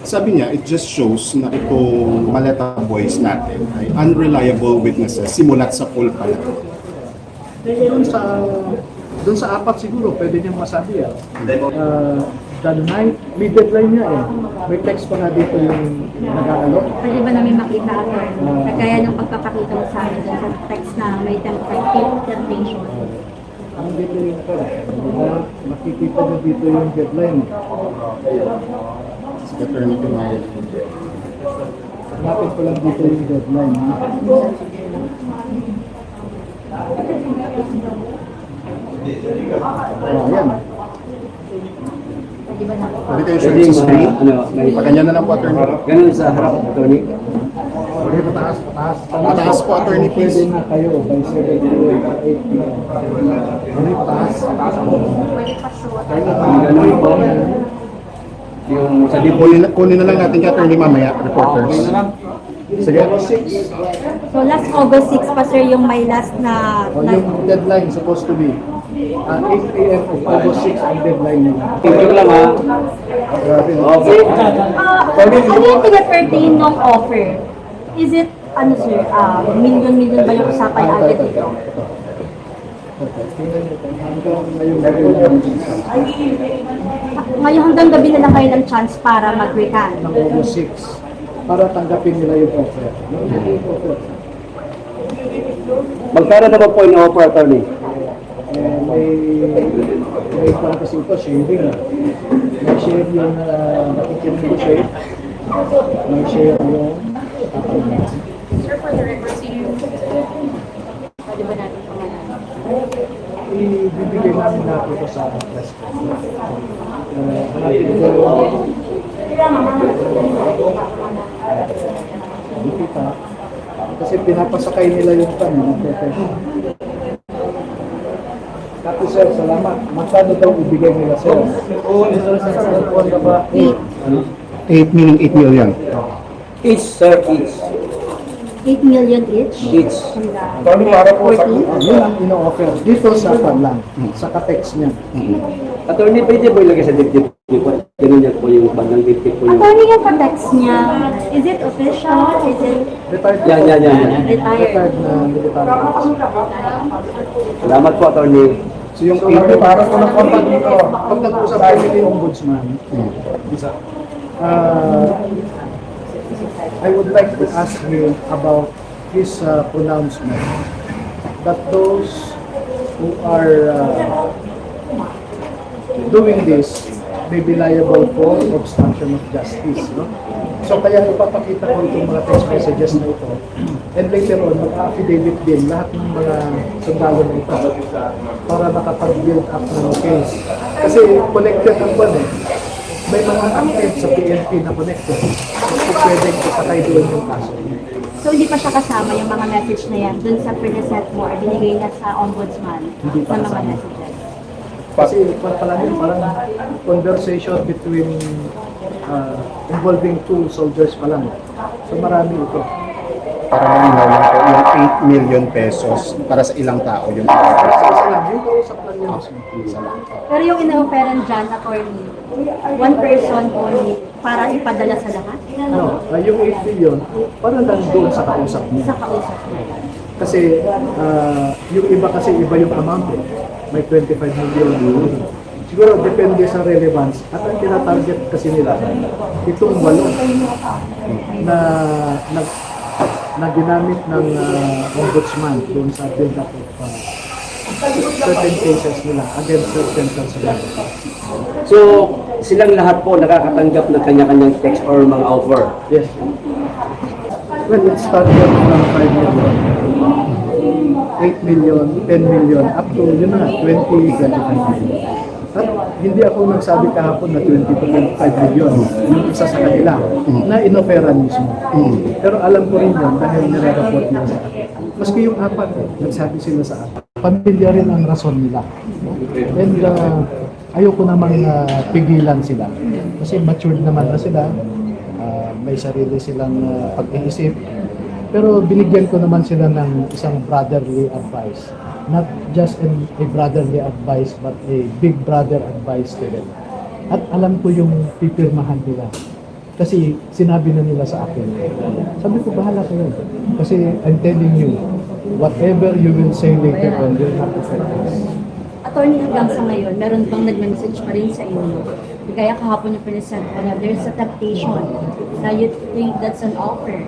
Sabi niya, it just shows na itong Maleta boys natin ay unreliable witnesses simulat sa poll pa lang. Doon sa apat siguro, pwede niyang masabi the night, may deadline niya eh. May text pa nga dito yung nag-aalok. Pwede ba namin makita ako? Kagaya ng pagpapakita mo sa amin dun sa text na may temptation. Ang deadline ko, makikita niyo dito yung deadline. Si Attorney Pinay. Hanapin ko lang dito yung deadline. Ayan. Pwede ba namin? Pwede kayo share sa screen? Pakanya na lang po, Attorney. Ganun sa harap, Tony. Okay, pataas. Pataas po, Attorney, please. Pwede na kayo by 7 to 8 p.m. Okay, pataas. Pwede pa shoot. Ganun po. Yung sa dibol. Kunin na lang natin kay Attorney mamaya, reporters. Sige. So last August 6 pa sir yung may last na... Yung deadline supposed to be 8 a.m. of August 6 ang deadline nila. Tingnan ko lang ha. Grabe, no? Okay. Ano yung pinapertain ng offer? Is it, ano sir, million ba yung usapan agad dito? Tingnan nyo, hanggang ngayong deadline Ngayon hanggang gabi na lang kayo ng chance para mag-recant. ng August 6 para tanggapin nila yung offer. Magkano naman po yung offer, Tony? May plan kasi ito, sharing. May share yung nakikinegotiate. May share yung Sir, for the record, pwede ba natin pangalaman? ibibigay namin natin ito sa press ko. Hanapin ko kita. Kasi pinapasakay nila yung tanong. Tapos sir, salamat. Magkano daw ibigay nila sir? 8 meaning 8 million. Each, sir, each. 8 million each? Each. Tony, para po sa 40? yun ang ino-offer. Dito sa lang, sa ka-text niya. Attorney, pwede po ilagay sa dibdib po. Ganun yan po yung bandang dibdib po yung... Attorney yung pa-text niya, is it official? Is it Retired Yan. retired? Retired na military. Salamat po, Attorney. So yung AP para po ng contact dito, pag nag-usap tayo with the ombudsman, I would like to ask him about his pronouncement that those who are doing this may be liable for obstruction of justice. No? So kaya ipapakita ko itong mga text messages na ito. And later on, mag-affidavit din lahat ng mga sundalo na ito para makapag-build up ng case. Kasi connected ang buwan eh. May mga active sa PNP na connected. So pwedeng isakay doon yung kaso. So hindi pa siya kasama yung mga message na yan dun sa pre-set mo or binigay na sa ombudsman Hindi pa na mga kasama. messages? Kasi parang conversation between involving two soldiers pa lang. So marami ito. Para malinaw lang po, yung 8 million pesos para sa ilang tao yung Isa lang, yung kausap lang yun mismo. isa lang. Pero yung ina-operan dyan, attorney, one person only para ipadala sa lahat? No, yung 8 million, para lang doon sa kausap niya. Sa kausap mo. Kasi yung iba kasi iba yung amount eh. May 25 million. Siguro depende sa relevance. At ang tinatarget kasi nila, itong 8 na ginamit ng ombudsman doon sa build-up of certain cases nila against certain persons. So, silang lahat po nakakatanggap ng kanya-kanyang text or mga offer. Yes. Well, it started from 5 million, 8 million, 10 million, up to, yun na, 20, 25 million. At hindi ako nagsabi kahapon na 20 to 25 million, yung isa sa kanila, na inopera mismo. Pero alam ko rin yun dahil nire-report nila sa akin. Maski yung apat, nagsabi sila sa akin. Pamilya rin ang rason nila. And ayoko namang pigilan sila. Kasi matured naman na sila. May sarili silang pag-iisip. Pero binigyan ko naman sila ng isang brotherly advice. Not just a brotherly advice, but a big brother advice to them. At alam ko yung pipirmahan nila. Kasi sinabi na nila sa akin. Sabi ko, bahala kayo. Kasi I'm telling you, whatever you will say later on will not affect us. Attorney, hanggang sa ngayon, meron bang nag-message pa rin sa inyo? Kaya kahapon yung pinisend ko na there's a temptation na you think that's an offer.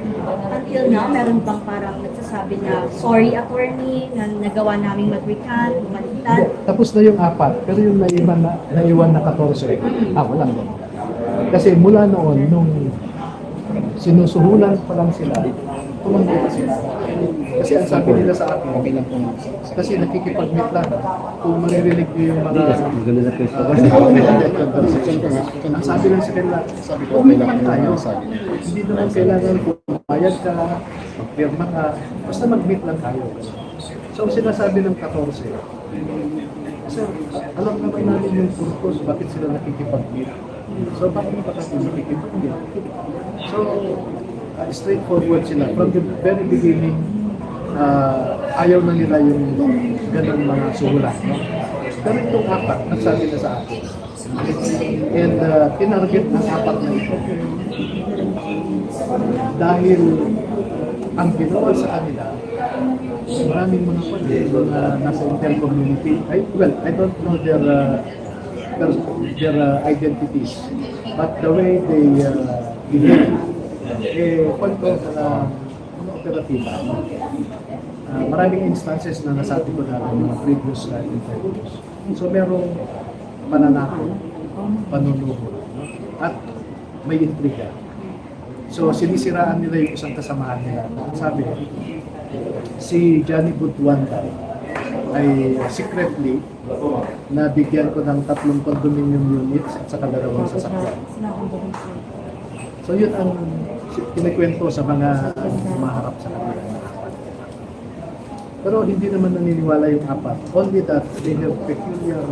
Until now, meron bang parang nagsasabi na, sorry attorney, na nagawa namin mag-recant, Hindi, bumaliktad. tapos na yung 4, pero yung naiwan na 14, walang ganun. Kasi mula noon, nung sinusuhulan pa lang sila, tumanggi pa sila. Kasi ang sabi nila sa akin, okay lang po. Kasi nakikipag-meet lang. Kung maririnig niyo yung mga... Maganda na pwesto. Ang sabi lang sa kanila, Sabi ko, okay "Meet lang lang po tayo. yung sabi. Hindi naman kailangan pumayag ka, magpirma ka, basta mag-meet lang tayo. So ang sinasabi ng 14, sir, alam naman namin yung purpose, bakit sila nakikipag-meet. So bakit pa kasi nakikipag-meet? So, straightforward sila. From the very beginning, ayaw na nila yung ganun mga suhulan. No? Pero itong 4, nagsabi na sa akin. And tinarget ng 4 na ito. Dahil ang ginawa sa kanila, maraming mga mga nasa Intel community. I don't know their identities. But the way they behave, kwento na operatiba. Maraming instances na nasabi ko na ng mga previous interviews. So merong pananakot, panunuho, at may intriga. So sinisiraan nila yung isang kasamahan nila. Sabi, si Johnny Butuanda ay secretly nabigyan ko ng 3 condominium units at saka 2 sasakyan. So yun ang kinikwento sa mga maharap sa kanila. Pero hindi naman naniniwala yung 4. Only that they have peculiar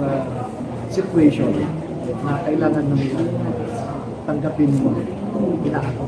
situation na kailangan na nila tanggapin mo inaano.